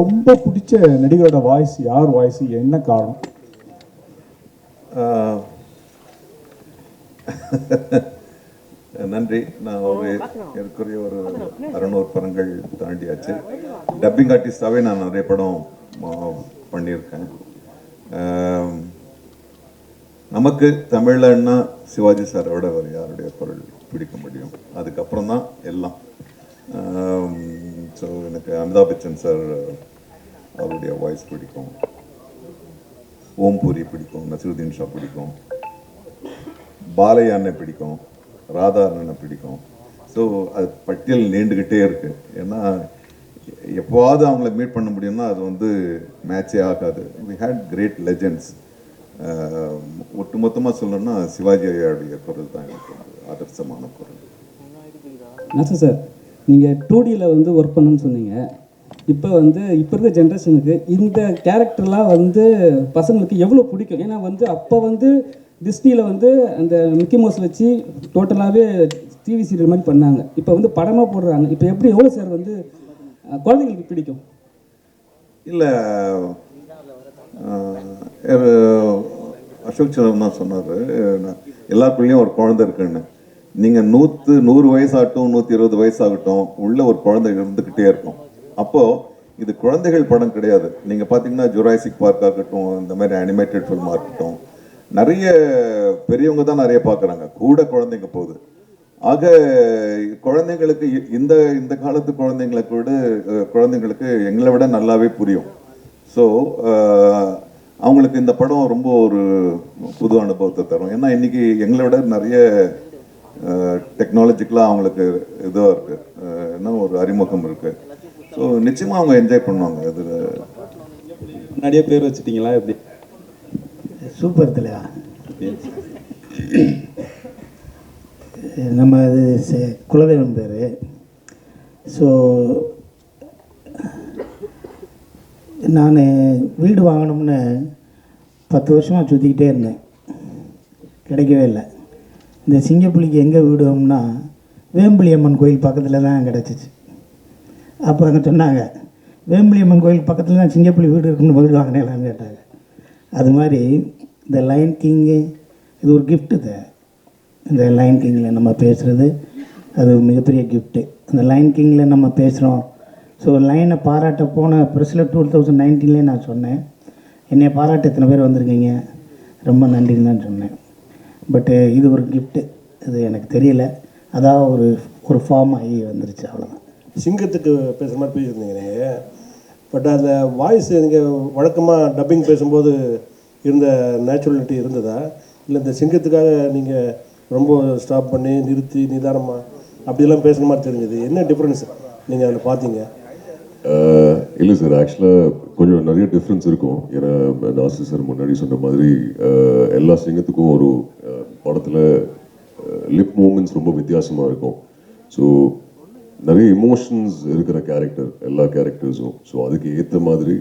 ரொம்ப பிடிச்ச நடிகரோட வாய்ஸ் யார் வாய்ஸ், என்ன காரணம்? நன்றி. நான் ஏற்குறைய ஒரு 600 படங்கள் தாண்டியாச்சு. டப்பிங் ஆர்டிஸ்டாகவே நான் நிறைய படம் பண்ணியிருக்கேன். நமக்கு தமிழ்லன்னா சிவாஜி சாரோட ஒரு யாருடைய குரல் பிடிக்க முடியும்? அதுக்கப்புறம் தான் எல்லாம். ஸோ எனக்கு அமிதாப் பச்சன் சார் அவருடைய வாய்ஸ் பிடிக்கும், ஓம்பூரி பிடிக்கும், நசிருதீன் ஷா பிடிக்கும், பாலையா அண்ணன் பிடிக்கும், ராதா அண்ணனை பிடிக்கும். ஸோ அது பட்டியல் நீண்டுக்கிட்டே இருக்கு. ஏன்னா எப்போவாவது அவங்கள மீட் பண்ண முடியும்னா அது வந்து மேட்சே ஆகாது. We had great legends. ஒட்டுமொத்தமாக சொல்லணும்னா சிவாஜி ஐயாவுடைய குரல் தான் எனக்கு ஆதர்சமான குரல். நசர் சார், நீங்கள் 2Dயில் வந்து ஒர்க் பண்ணணும்னு சொன்னீங்க. இப்போ இருக்க ஜென்ரேஷனுக்கு இந்த கேரக்டர்லாம் பசங்களுக்கு எவ்வளோ பிடிக்கும்? ஏன்னா அப்போ டிஸ்னியில் அந்த மிக்கி மவுஸ் வச்சு டோட்டலாகவே டிவி சீரியல் மாதிரி பண்ணாங்க. இப்போ படமாக போடுறாங்க. இப்போ எப்படி எவ்வளோ சார் குழந்தைங்களுக்கு பிடிக்கும்? இல்லை, அசோக் சந்திரன் தான் சொன்னார், எல்லாருக்குள்ளேயும் ஒரு குழந்தை இருக்குன்னு. நீங்கள் 100 வயசாகட்டும், 120 வயசாகட்டும், உள்ள ஒரு குழந்தை இருந்துக்கிட்டே இருக்கும். அப்போது இது குழந்தைகள் படம் கிடையாது. நீங்கள் பார்த்தீங்கன்னா ஜுராசிக் பார்க் ஆகட்டும், இந்த மாதிரி அனிமேட்டட் ஃபில்மாக இருக்கட்டும், நிறைய பெரியவங்க தான் நிறைய பார்க்குறாங்க, கூட குழந்தைங்க போகுது. ஆக குழந்தைங்களுக்கு இந்த இந்த காலத்து குழந்தைங்களுக்கு எங்களை விட நல்லாவே புரியும். ஸோ அவங்களுக்கு இந்த படம் ரொம்ப ஒரு புது அனுபவத்தை தரும். ஏன்னா இன்னைக்கு எங்களை விட நிறைய டெக்னாலஜிக்கலாக அவங்களுக்கு இதுவாக இருக்குது, என்ன ஒரு அறிமுகம் இருக்குது. ஸோ நிச்சயமாக அவங்க என்ஜாய் பண்ணுவாங்க. அதில் முன்னாடியே பேர் வச்சுட்டிங்களா? எப்படி? சூப்பர் தலைவா. நம்ம அது குலதெய்வம் பேர். ஸோ நான் வீடு வாங்கணும்னு 10 வருஷமாக சுற்றிக்கிட்டே இருந்தேன், கிடைக்கவே இல்லை. இந்த சிங்கப்புலிக்கு எங்கே வீடு வேணும்னா வேம்புலியம்மன் கோயில் பக்கத்தில் தான் கிடச்சிச்சு. அப்போ அங்கே சொன்னாங்க, வேம்புலியம்மன் கோயில் பக்கத்தில் தான் சிங்கப்புலி வீடு இருக்குன்னு வீடு வாங்கினேலான்னு கேட்டாங்க. அது மாதிரி இந்த லைன் கிங்கு இது ஒரு கிஃப்ட்டு தான். இந்த லைன் கிங்கில் நம்ம பேசுகிறது அது மிகப்பெரிய கிஃப்ட்டு. அந்த லைன் கிங்கில் நம்ம பேசுகிறோம். ஸோ லைனை பாராட்ட போன ப்ரெஸ்ஸில் 2019 நான் சொன்னேன், என்னை பாராட்ட எத்தனை பேர் வந்திருக்கீங்க, ரொம்ப நன்றின்னு தான் சொன்னேன். பட்டு இது ஒரு கிஃப்ட்டு, இது எனக்கு தெரியல, அதான் ஒரு ஃபார்ம் ஆகி வந்துருச்சு, அவ்வளோதான். சிங்கத்துக்கு பேசுகிற மாதிரி பேசியிருந்தீங்க நீங்கள். பட் அந்த வாய்ஸ் நீங்கள் வழக்கமாக டப்பிங் பேசும்போது இருந்த நேச்சுரலிட்டி இருந்ததா, இல்லை இந்த சிங்கத்துக்காக நீங்கள் ரொம்ப ஸ்டாப் பண்ணி நிறுத்தி நிதானமாக அப்படியெல்லாம் பேசுகிற மாதிரி தெரிஞ்சது? என்ன டிஃப்ரென்ஸ் நீங்கள் அதில் பார்த்தீங்க? இல்லை சார், ஆக்சுவலாக கொஞ்சம் நிறைய டிஃப்ரென்ஸ் இருக்கும். ஏன்னா நாசர் சார் முன்னாடி சொன்ன மாதிரி எல்லா சிங்கத்துக்கும் ஒரு படத்தில் லிப் மூமெண்ட்ஸ் ரொம்ப வித்தியாசமாக இருக்கும். ஸோ நிறைய இமோஷன்ஸ் இருக்கிற கேரக்டர் எல்லா கேரக்டர்ஸும். ஸோ அதுக்கு ஏற்ற மாதிரி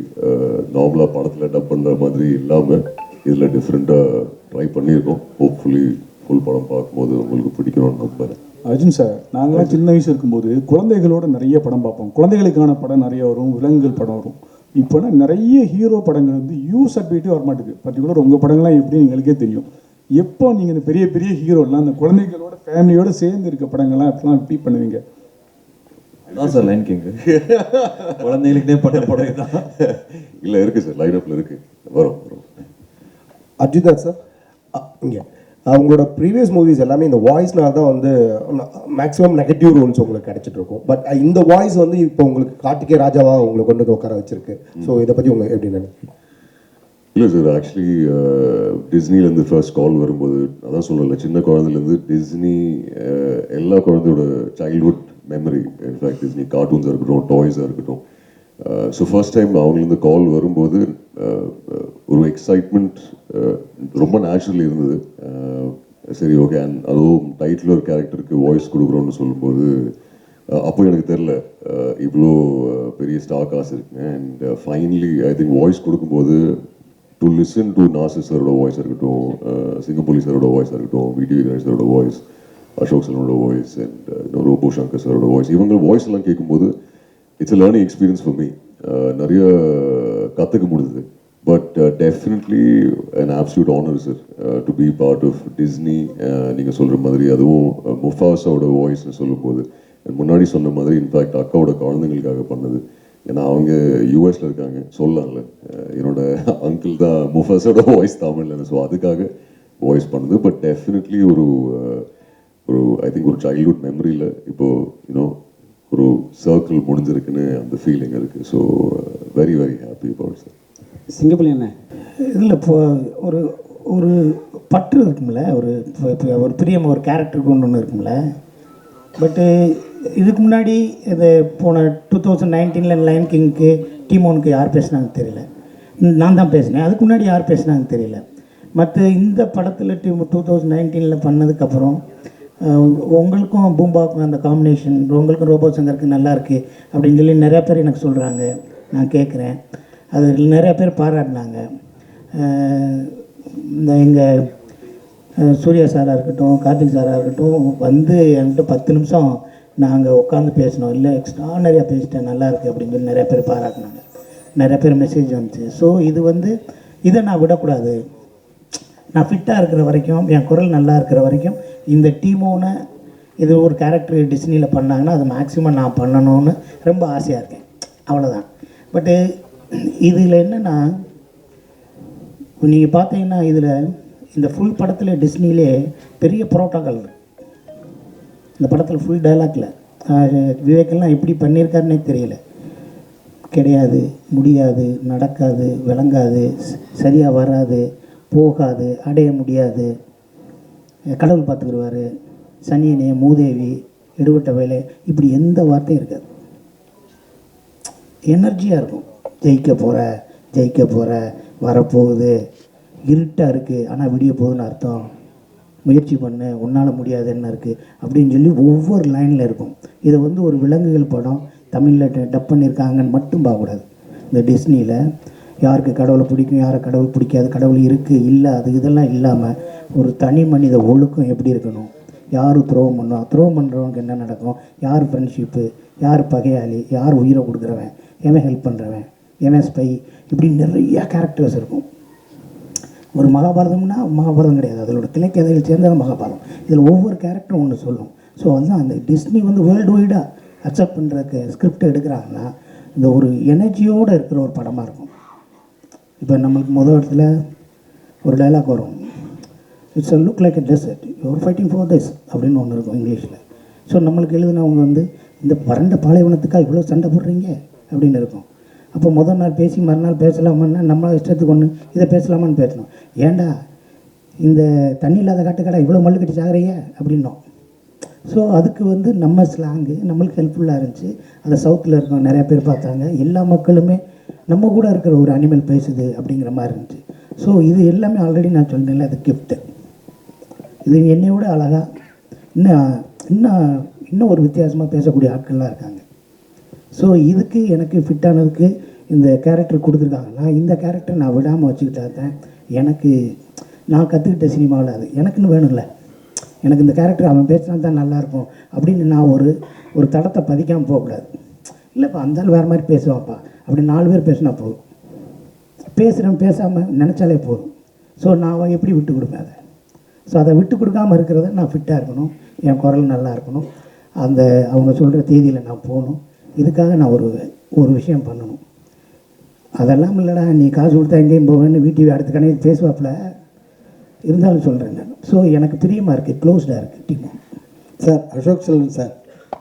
நார்மலாக படத்தில் டப் பண்ணுற மாதிரி இல்லாமல் இதில் டிஃப்ரெண்ட்டாக ட்ரை பண்ணியிருக்கோம். ஹோப்ஃபுல்லி ஃபுல் படம் பார்க்கும்போது உங்களுக்கு பிடிக்கணும்னு நம்புறேன். அர்ஜுன் சார், நாங்களாம் சின்ன வயசு இருக்கும்போது குழந்தைகளோட நிறைய படம் பார்ப்போம். குழந்தைகளுக்கான படம் நிறைய வரும், விலங்குகள் படம் வரும். இப்போனா நிறைய ஹீரோ படங்கள் யூஸ் சர்டிஃபிகேட்டே வரமாட்டேது. பர்டிகுலர் உங்கள் படங்கள்லாம் எப்படி எங்களுக்கே தெரியும். எப்போ நீங்கள் இந்த பெரிய பெரிய ஹீரோலாம் அந்த குழந்தைகளோட ஃபேமிலியோடு சேர்ந்து இருக்க படங்கள்லாம் எப்படிலாம் எப்படி பண்ணுவீங்க? அதான் சார் லைன் கிங் குழந்தைகளுக்குனே பட்ட படம் தான். இல்லை இருக்குது சார், லைன் அப்பில் இருக்குது, வரும். அர்ஜுன் சார், இங்கே அவங்களோட ப்ரீவியஸ் மூவிஸ் எல்லாமே இந்த வாய்ஸ்னால தான் மேக்ஸிமம் நெகட்டிவ் ரோல்ஸ் உங்களுக்கு கிடைச்சிட்டு இருக்கும். பட் இந்த வாய்ஸ் இப்போ உங்களுக்கு கார்த்திகே ராஜாவாக உங்களை கொண்டு வந்து உட்கார வச்சிருக்கு. ஸோ இதை பற்றி உங்களுக்கு எப்படி நினைக்கிறீங்க? இல்லை சார், ஆக்சுவலி டிஸ்னிலேருந்து ஃபர்ஸ்ட் கால் வரும்போது அதான் சொல்லலை, சின்ன குழந்தைலேருந்து டிஸ்னி எல்லா குழந்தையோட சைல்ட்ஹுட் மெமரி. இன்ஃபேக்ட் டிஸ்னி கார்ட்டூன்ஸாக இருக்கட்டும், டாய்ஸாக இருக்கட்டும். ஸோ ஃபர்ஸ்ட் டைம் அவங்களுக்கு கால் வரும்போது ஒரு எக்ஸைட்மெண்ட் ரொம்ப நேச்சுரலி இருந்தது. சரி, ஓகே. அண்ட் அதுவும் டைட்டில் ஒரு கேரக்டருக்கு வாய்ஸ் கொடுக்குறோன்னு சொல்லும்போது அப்போ எனக்கு தெரில இவ்வளோ பெரிய ஸ்டார் காசு இருக்குங்க. And finally I think voice கொடுக்கும்போது டு லிசன் டு நாசர் சாரோட வாய்ஸாக இருக்கட்டும், சிங்கப்புலி சாரோட வாய்ஸாக இருக்கட்டும், விடி கணேஷ் சாரோட வாய்ஸ், அசோக் சலனோட வாய்ஸ், அண்ட் ரோபோ சங்கர் சாரோட வாய்ஸ், இவங்க வாய்ஸ் எல்லாம் கேட்கும்போது it's a learning experience for me. நிறைய கற்றுக்க முடியுது. But definitely an absolute honor sir to be part of Disney. நீங்கள் சொல்கிற மாதிரி அதுவும் முஃபாஸோட வாய்ஸ்னு சொல்லும்போது முன்னாடி சொன்ன மாதிரி இன்ஃபேக்ட் அக்காவோட குழந்தைங்களுக்காக பண்ணது. ஏன்னா அவங்க யூஎஸில் இருக்காங்க, சொல்லலாம்ல, என்னோட அங்கிள் தான் முஃபாஸோட வாய்ஸ் தமிழில், ஸோ அதுக்காக வாய்ஸ் பண்ணுது. பட் டெஃபினெட்லி ஒரு ஐ திங்க் ஒரு சைல்ட்ஹுட் மெமரியில் இப்போது யூனோ ஒரு சர்க்கிள் முடிஞ்சிருக்குன்னு அந்த ஃபீலிங் இருக்குது. So very very happy about sir. சிங்கப்பள்ளி என்ன இதில் இப்போ ஒரு ஒரு பற்று இருக்கும்ல, ஒரு பிரியம், ஒரு கேரக்டருக்கு ஒன்று இருக்கும்ல. பட்டு இதுக்கு முன்னாடி இது போன 2019 லயன் கிங்க்கு டீமோனுக்கு யார் பேசுனாங்கன்னு தெரியல, நான் தான் பேசினேன். அதுக்கு முன்னாடி யார் பேசுனாங்கன்னு தெரியல. மற்ற இந்த படத்தில் 2019 பண்ணதுக்கப்புறம் உங்களுக்கும் பூம்பாவுக்கும் அந்த காம்பினேஷன், உங்களுக்கும் ரோபோ சங்கருக்கு நல்லா இருக்குது அப்படின்னு சொல்லி நிறையா பேர் எனக்கு சொல்கிறாங்க. நான் கேட்குறேன், அது நிறையா பேர் பாராட்டினாங்க. இந்த எங்கள் சூர்யா சாராக இருக்கட்டும், கார்த்திக் சாராக இருக்கட்டும், வந்து என்கிட்ட 10 நிமிஷம் நாங்கள் உட்காந்து பேசினோம். இல்லை எக்ஸ்ட்ரானரியாக பேசிட்டேன், நல்லா இருக்குது அப்படின்னு சொல்லி நிறையா பேர் பாராட்டினாங்க. நிறைய பேர் மெசேஜ் வந்துச்சு. ஸோ இது வந்து இதை நான் விடக்கூடாது. நான் ஃபிட்டாக இருக்கிற வரைக்கும், என் குரல் நல்லா இருக்கிற வரைக்கும், இந்த டீமோனை இது ஒரு கேரக்டர் டிஸ்னியில் பண்ணாங்கன்னா அது மேக்ஸிமம் நான் பண்ணணும்னு ரொம்ப ஆசையாக இருக்கேன். அவ்வளோதான். பட்டு இதில் என்னென்னா, நீங்கள் பார்த்தீங்கன்னா இதில் இந்த ஃபுல் படத்தில் டிஸ்னிலே பெரிய புரோட்டோக்கால் இருக்குது. இந்த படத்தில் ஃபுல் டைலாக்ல விவேக்கெல்லாம் எப்படி பண்ணியிருக்காருன்னே தெரியல. கிடையாது, முடியாது, நடக்காது, விளங்காது, சரியாக வராது, போகாது, அடைய முடியாது, கடவுள் பார்த்துக்கிடுவார், சனியனே, மூதேவி, எடுபட்ட வேலை, இப்படி எந்த வார்த்தையும் இருக்காது. எனர்ஜியாக இருக்கும். ஜெயிக்க போகிற வரப்போகுது, இருட்டாக இருக்குது ஆனால் விடிய போகுதுன்னு அர்த்தம், முயற்சி பண்ணு, உன்னால் முடியாது என்ன இருக்குது அப்படின்னு சொல்லி ஒவ்வொரு லைனில் இருக்கும். இதை வந்து ஒரு விலங்குகள் படம் தமிழில் டப் பண்ணியிருக்காங்கன்னு மட்டும் பார்க்கக்கூடாது. இந்த டிஸ்னியில் யாருக்கு கடவுளை பிடிக்கும், யாரை கடவுள் பிடிக்காது, கடவுள் இருக்குது இல்லை அது இதெல்லாம் இல்லாமல் ஒரு தனி மனித ஒழுக்கம் எப்படி இருக்கணும், யார் துரோகம் பண்ணுவோம், துரோகம் பண்ணுறவங்க என்ன நடக்கும், யார் ஃப்ரெண்ட்ஷிப்பு, யார் பகையாளி, யார் உயிரை கொடுக்குறவன், எவன் ஹெல்ப் பண்ணுறவன், எவன் ஸ்பை, இப்படி நிறையா கேரக்டர்ஸ் இருக்கும். ஒரு மகாபாரதம்னா மகாபாரதம் கிடையாது, அதோட கிளைக்கதைகள் சேர்ந்தது மகாபாரதம். இதில் ஒவ்வொரு கேரக்டரும் ஒன்று சொல்லும். ஸோ அதுதான் அந்த டிஸ்னி வந்து வேர்ல்டு வைடாக அக்செப்ட் பண்ணுறக்கு ஸ்கிரிப்ட் எடுக்கிறாங்கன்னா இந்த ஒரு எனர்ஜியோடு இருக்கிற ஒரு படமாக இருக்கும். இப்போ நம்மளுக்கு முதல் இடத்துல ஒரு டைலாக் வரும், it's a look like a desert, you're fighting for this அப்படின்னு ஒன்று இருக்கும் இங்கிலீஷில். ஸோ நம்மளுக்கு எழுதினவங்க வந்து இந்த வறண்ட பாலைவனத்துக்காக இவ்வளோ சண்டை போடுறீங்க அப்படின்னு இருக்கும். அப்போ முதல் நாள் பேசி மறுநாள் பேசலாமான்னா நம்ம இஷ்டத்துக்கு ஒன்று இதை பேசலாமான்னு பேசணும். ஏண்டா இந்த தண்ணி இல்லாத காட்டுக்கடா இவ்வளோ மல்லு கட்டி சாகுறீங்க அப்படின்னோம். ஸோ அதுக்கு வந்து நம்ம ஸ்லாங்கு நம்மளுக்கு ஹெல்ப்ஃபுல்லாக இருந்துச்சு. அதை சவுத்தில் இருக்கவங்க நிறையா பேர் பார்த்தாங்க. எல்லா மக்களுமே நம்ம கூட இருக்கிற ஒரு அனிமல் பேசுது அப்படிங்கிற மாதிரி இருந்துச்சு. ஸோ இது எல்லாமே ஆல்ரெடி நான் சொன்னேன்ல, அது கிஃப்ட்டு. இது என்னையோட அழகாக இன்னும் ஒரு வித்தியாசமாக பேசக்கூடிய ஆட்கள்லாம் இருக்காங்க. ஸோ இதுக்கு எனக்கு ஃபிட்டானதுக்கு இந்த கேரக்டர் கொடுத்துருக்காங்க. நான் இந்த கேரக்டர் நான் விடாமல் வச்சுக்கிட்டேன். எனக்கு நான் கற்றுக்கிட்ட சினிமாவில் அது எனக்குன்னு வேணும்ல, எனக்கு இந்த கேரக்டர் அவன் பேசினா தான் நல்லாயிருக்கும் அப்படின்னு நான் ஒரு தடத்தை பதிக்காமல் போகக்கூடாது. இல்லைப்பா அந்தாலும் வேறு மாதிரி பேசுவான்ப்பா அப்படி 4 பேர் பேசினா போதும், பேசுகிறேன் பேசாமல் நினச்சாலே போதும். ஸோ நான் எப்படி விட்டு கொடுப்பேன் அதை. ஸோ அதை விட்டு கொடுக்காமல் இருக்கிறத நான் ஃபிட்டாக இருக்கணும், என் குரல் நல்லா இருக்கணும், அந்த அவங்க சொல்கிற தேதியில் நான் போகணும். இதுக்காக நான் ஒரு விஷயம் பண்ணணும். அதெல்லாம் இல்லைடா நீ காசு கொடுத்தா எங்கேயும் போவேன்னு வீட்டு அடுத்த கடையில் பேசுவாப்பில் இருந்தாலும் சொல்கிறேன் நான். ஸோ எனக்கு பிரியமாக இருக்குது, க்ளோஸ்டாக இருக்குது team. Sir Ashok Selvan sir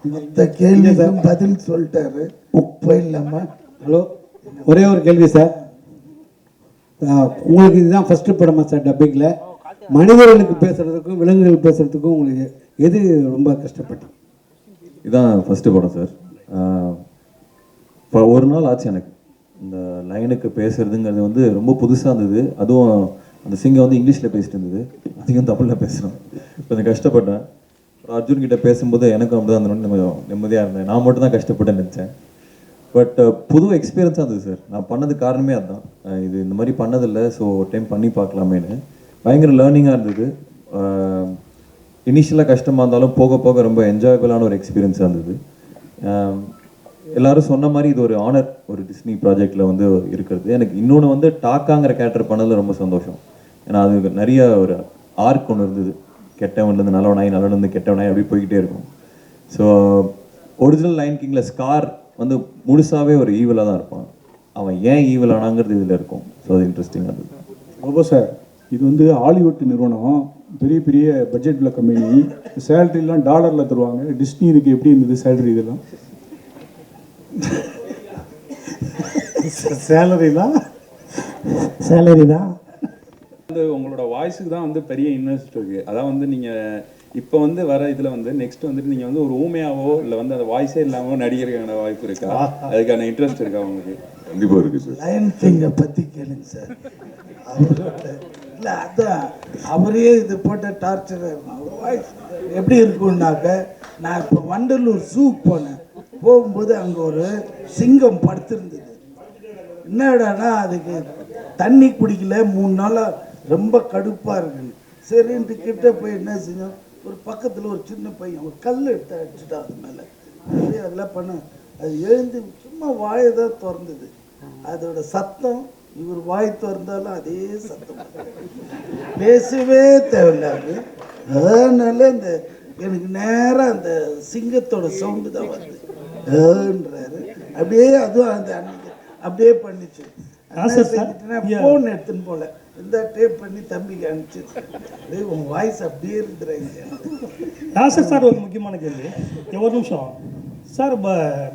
இந்த கேள்விக்கும் பதில் சொல்லிட்டாரு, உப்பு இல்லாமல். ஹலோ, ஒரே ஒரு கேள்வி சார். உங்களுக்கு இதுதான் ஃபஸ்ட்டு படமா சார் டப்பிங்கில்? மனிதர்களுக்கு பேசுகிறதுக்கும் விலங்குகள் பேசுகிறதுக்கும் உங்களுக்கு எது ரொம்ப கஷ்டப்பட்டீங்க? இதுதான் ஃபஸ்ட்டு படம் சார். இப்போ ஒரு நாள் ஆச்சு எனக்கு இந்த லைனுக்கு பேசுறதுங்கிறது வந்து ரொம்ப புதுசாக இருந்தது. அதுவும் அந்த சிங்கம் வந்து இங்கிலீஷில் பேசிட்டு இருந்தது, அதிகம் தமிழில் பேசுகிறோம். கொஞ்சம் கஷ்டப்பட்டேன். அர்ஜுன் கிட்ட பேசும்போது எனக்கும் அப்படி தான் அந்த நிம்மதியாக இருந்தேன். நான் மட்டும் தான் கஷ்டப்பட்டேன்னு நினச்சேன். பட் புது எக்ஸ்பீரியன்ஸாக இருந்தது சார். நான் பண்ணதுக்கு காரணமே அதுதான், இது இந்த மாதிரி பண்ணதில்லை, ஸோ டைம் பண்ணி பார்க்கலாமேன்னு. பயங்கர லேர்னிங்காக இருந்தது. இனிஷியலாக கஷ்டமாக இருந்தாலும் போக போக ரொம்ப என்ஜாயபிளான ஒரு எக்ஸ்பீரியன்ஸாக இருந்தது. எல்லாரும் சொன்ன மாதிரி இது ஒரு ஆனர் ஒரு டிஸ்னி ப்ராஜெக்டில் வந்து இருக்கிறது. எனக்கு இன்னொன்று வந்து டாக்காங்கிற கேரக்டர் பண்ணதில் ரொம்ப சந்தோஷம். ஏன்னா அது நிறைய ஒரு ஆர்க் ஒன்று இருந்தது, கெட்டவன்லேருந்து நல்லவனாய் நல்லவன்லேருந்து கெட்டவனாய் அப்படி போய்கிட்டே இருக்கும். ஸோ ஒரிஜினல் லயன் கிங்கில் ஸ்கார் வந்து முழுசாகவே ஒரு ஈவலாக தான் இருப்பான். அவன் ஏன் ஈவல் ஆனாங்கிறது இதில் இருக்கும். ஸோ அது இன்ட்ரெஸ்டிங்காக இருந்தது. ரொம்ப சார், இது வந்து ஹாலிவுட் நிறுவனம், பெரிய பெரிய பட்ஜெட் உள்ள கம்பெனி, சேலரிலாம் டாலரில் தருவாங்க. டிஸ்னி இதுக்கு எப்படி இருந்தது சேலரி? இதெல்லாம் சேலரி தான் வந்து உங்களோட வாய்ஸுக்கு தான் வந்து பெரிய இன்வெஸ்ட் இருக்குது. அதான் வந்து நீங்கள் இப்போ வந்து வர இதில் வந்து நெக்ஸ்ட் வந்துட்டு நீங்கள் வந்து ஒரு ஊமையாவோ இல்லை வந்து அந்த வாய்ஸே இல்லாமல் நடிக்கிறதுக்கான வாய்ப்பு இருக்கா? அதுக்கான இன்ட்ரெஸ்ட் இருக்கா உங்களுக்கு? கண்டிப்பாக இருக்குது சார். லயன் கிங்கை பற்றி கேளுங்க சார். இல்லை அதான் அவரே இது போட்ட டார்ச்சர். வாய்ஸ் எப்படி இருக்குன்னாக்க, நான் இப்போ வண்டலூர் ஜூக்கு போனேன். போகும்போது அங்கே ஒரு சிங்கம் படுத்திருந்தது. என்னடானா அதுக்கு தண்ணி குடிக்கல 3 நாளாக, ரொம்ப கடுப்பாக இருக்குன்னு. சரின்ட்டு கிட்ட போய் என்ன செஞ்சோம், ஒரு பக்கத்தில் ஒரு சின்ன பையன் ஒரு கல் எடுத்து அடிச்சுட்டான் அது மேலே. அப்படியே அதெல்லாம் பண்ண அது எழுந்து சும்மா வாயை தான் திறந்தது. அதோட சத்தம் இவர் வாய் திறந்தாலும் அதே சத்தம், பேசவே தேவையில்லாது. அதனால இந்த எனக்கு நேராக அந்த சிங்கத்தோட சவுண்டு தான் வருது ஏன்றாரு. அப்படியே அதுவும் அந்த அன்னைக்கு அப்படியே பண்ணிச்சு. ஃபோன் எடுத்துன்னு போல இந்த டேப் பண்ணி தம்பிக்கு அனுப்பிச்சு. அப்படியே உன் வாய்ஸ் அப்படியே இருக்கிறாங்க. நாசர் சார், ஒரு முக்கியமான கேள்வி. ஒரு நிமிஷம் சார். இப்போ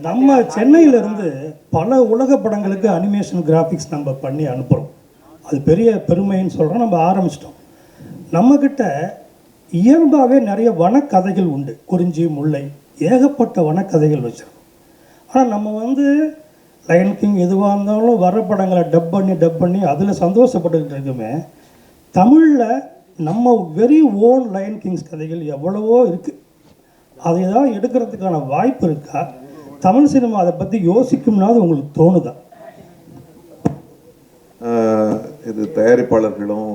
நம்ம சென்னையிலேருந்து பல உலக படங்களுக்கு அனிமேஷன் கிராஃபிக்ஸ் நம்ம பண்ணி அனுப்புகிறோம். அது பெரிய பெருமைன்னு சொல்கிறோம். நம்ம ஆரம்பிச்சிட்டோம். நம்மக்கிட்ட இயல்பாகவே நிறைய வனக்கதைகள் உண்டு. குறிஞ்சி, முல்லை, ஏகப்பட்ட வனக்கதைகள் வச்சுருக்கோம். ஆனால் நம்ம வந்து லயன் கிங் எதுவாக இருந்தாலும் வர படங்களை டப் பண்ணி அதில் சந்தோஷப்பட்டுக்கிட்டு இருக்குமே. தமிழில் நம்ம வெரி ஓன் லயன் கிங்ஸ் கதைகள் எவ்வளவோ இருக்குது. அதை ஏதாவது எடுக்கிறதுக்கான வாய்ப்பு இருக்கா? தமிழ் சினிமா அதை பற்றி யோசிக்கும்னாது உங்களுக்கு தோணுதா? இது தயாரிப்பாளர்களும்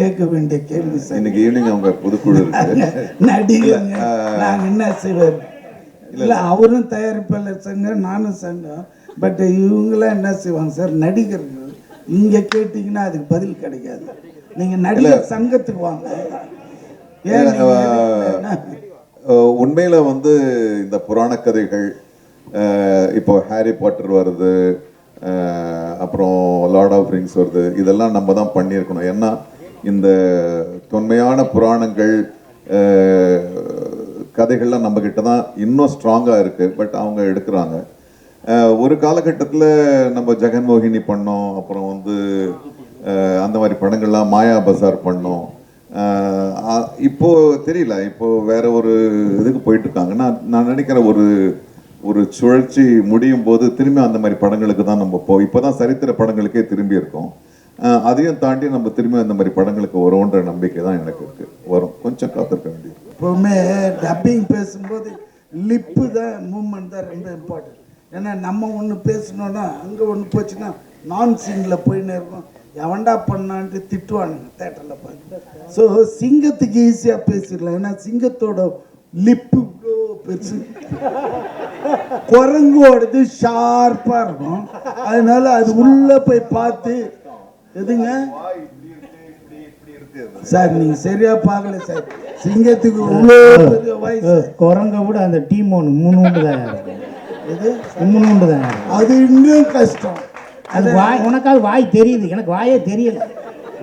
கேட்க வேண்டிய கேள்வி சார். இன்னைக்கு ஈவினிங் அவங்க புதுக்குழு இருக்கு. நடிகர் நாங்கள் என்ன செய்வார்? இல்லை, அவரும் தயாரிப்பாளர் சங்கம், நானும் சங்கம். பட் இவங்களாம் என்ன செய்வாங்க சார், நடிகர்கள் இங்கே கேட்டிங்கன்னா அதுக்கு பதில் கிடைக்காது. நீங்கள் நடிகர் சங்கத்துக்கு வாங்க. உண்மையில வந்து இந்த புராண கதைகள், இப்போ ஹாரி பாட்டர் வருது, அப்புறம் லார்ட் ஆஃப் ரிங்ஸ் வருது, இதெல்லாம் நம்ம தான் பண்ணியிருக்கணும். ஏன்னா இந்த தொன்மையான புராணங்கள் கதைகள்லாம் நம்மக்கிட்ட தான் இன்னும் ஸ்ட்ராங்காக இருக்குது. பட் அவங்க எடுக்கிறாங்க. ஒரு காலகட்டத்தில் நம்ம ஜெகன்மோகினி பண்ணோம், அப்புறம் வந்து அந்த மாதிரி படங்கள்லாம், மாயா பசார் பண்ணோம். இப்போது தெரியல, இப்போது வேற ஒரு இதுக்கு போயிட்டுருக்காங்க. நான் நினைக்கிறேன் ஒரு சுழற்சி முடியும் போது திரும்பி அந்த மாதிரி படங்களுக்கு தான் நம்ம இப்போ தான் சரித்திர படங்களுக்கே திரும்பி இருக்கோம். அதையும் தாண்டி நம்ம திரும்பி அந்த மாதிரி படங்களுக்கு வரும்ன்ற நம்பிக்கை தான் எனக்கு இருக்கு. வரும், கொஞ்சம் காத்திருக்க வேண்டியது. எப்போவுமே டப்பிங் பேசும்போது லிப்பு தான், மூமெண்ட் தான் ரொம்ப இம்பார்ட்டன்ட். ஏன்னா நம்ம ஒன்று பேசணுன்னா அங்கே ஒன்று போச்சுன்னா நான் சீனில் போயின்னு இருக்கோம். எவன்டா பண்ணான்ட்டு திட்டுவானுங்க தேட்டரில் பார்த்து. ஸோ சிங்கத்துக்கு ஈஸியாக பேசிடலாம். ஏன்னா சிங்கத்தோட லிப்பு பெருசு, குரங்கோடது ஷார்ப்பாக இருக்கும். அதனால அது உள்ளே போய் பார்த்து எதுங்க சார், நீங்க சரியா பார்க்கல சார். சிங்கத்துக்கு இவ்வளோ பெரிய வயசு. குரங்க கூட அந்த டீம் ஒன்று 3 உண்டு தான். இது 3 உண்டு தான். அது இன்னும் கஷ்டம். அது வாய், உனக்காவது வாய் தெரியுது, எனக்கு வாயே தெரியல.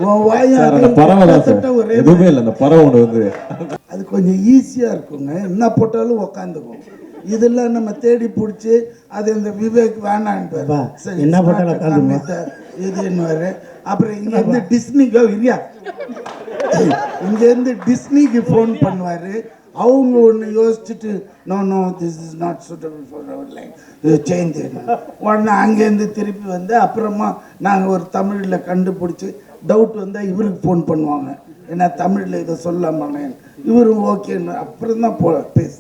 உன் வாய் எதுவுமே இல்லை. அந்த பறவை ஒன்று வந்து அது கொஞ்சம் ஈஸியாக இருக்குங்க. என்ன போட்டாலும் உக்காந்துக்கும். இதெல்லாம் நம்ம தேடி பிடிச்சி அது இந்த விவேக் வேணான்ட்டு என்ன போட்டாலும் இது என்ன. அப்புறம் இங்கேருந்து டிஸ்னிக்கோ இல்லையா, இங்கேருந்து டிஸ்னிக்கு ஃபோன் பண்ணுவார். அவங்க ஒன்று யோசிச்சுட்டு no this is not suitable for our line, இது சேஞ்ச். உடனே அங்கேருந்து திருப்பி வந்து அப்புறமா நாங்கள் ஒரு தமிழில் கண்டுபிடிச்சி டவுட் வந்தால் இவருக்கு ஃபோன் பண்ணுவாங்க. ஏன்னா தமிழில் இதை சொல்லாமல் இவரும் ஓகேன்னு அப்புறம் தான் பேசு.